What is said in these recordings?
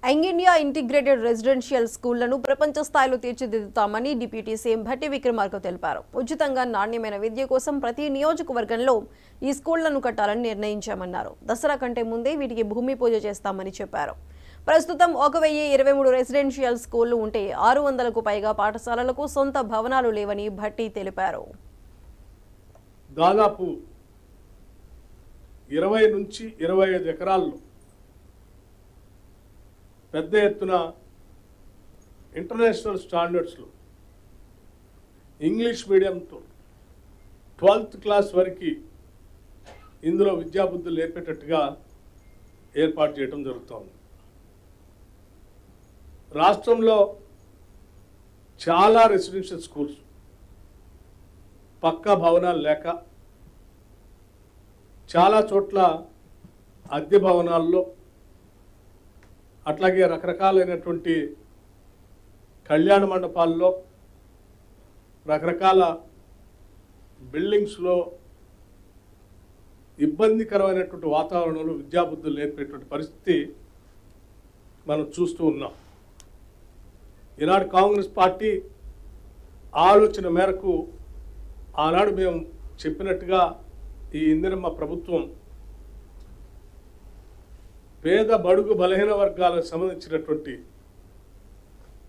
Young India integrated residential స్కూళ్లను ప్రపంచ స్థాయిలో తీర్చిదిద్దుతామని deputy CM Bhatti Vikramarka తెలిపారు. ఉచితంగా నాణ్యమైన విద్య కోసం ప్రతి నియోజకవర్గంలో ఈ స్కూళ్లను కట్టాలని నిర్ణయించామన్నారు. దసరా కంటే ముందే వీటికి భూమి పూజ చేస్తామని చెప్పారు. ప్రస్తుతం 1023 రెసిడెన్షియల్ స్కూళ్లు ఉంటే 600కు పైగా పాఠశాలలకు సొంత భవనాలు లేవని భట్టి తెలిపారు. దాదాపు 20 నుంచి 25 ఎకరాల్లో పెద్ద ఎత్తున ఇంటర్నేషనల్ స్టాండర్డ్స్లో ఇంగ్లీష్ మీడియంతో 12th క్లాస్ వరకు ఇందులో విద్యాబుద్ధులు నేర్పేటట్టుగా ఏర్పాటు చేయడం జరుగుతోంది. రాష్ట్రంలో చాలా రెసిడెన్షియల్ స్కూల్స్ పక్కా భవనాలు లేక చాలా చోట్ల అద్దె భవనాల్లో అట్లాగే రకరకాలైనటువంటి కళ్యాణ మండపాల్లో రకరకాల బిల్డింగ్స్లో ఇబ్బందికరమైనటువంటి వాతావరణంలో విద్యాబుద్ధులు నేర్పేటువంటి పరిస్థితి మనం చూస్తూ ఉన్నాం. ఈనాడు కాంగ్రెస్ పార్టీ ఆలోచన మేరకు ఆనాడు మేము చెప్పినట్టుగా ఈ ఇందిరమ్మ ప్రభుత్వం పేద బడుగు బలహీన వర్గాలకు సంబంధించినటువంటి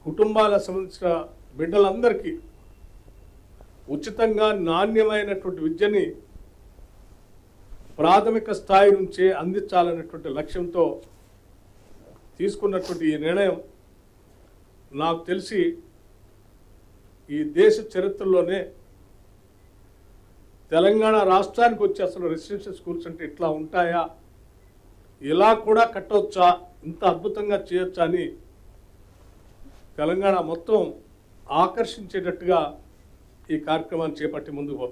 కుటుంబాలకు సంబంధించిన బిడ్డలందరికీ ఉచితంగా నాణ్యమైనటువంటి విద్యని ప్రాథమిక స్థాయి నుంచే అందించాలనేటువంటి లక్ష్యంతో తీసుకున్నటువంటి ఈ నిర్ణయం నాకు తెలిసి ఈ దేశ చరిత్రలోనే తెలంగాణ రాష్ట్రానికి వచ్చి అసలు రెసిడెన్షియల్ స్కూల్స్ అంటే ఇట్లా ఉంటాయా, ఇలా కూడా కట్టవచ్చా, ఇంత అద్భుతంగా చేయొచ్చా అని తెలంగాణ మొత్తం ఆకర్షించేటట్టుగా ఈ కార్యక్రమాన్ని చేపట్టి ముందుకు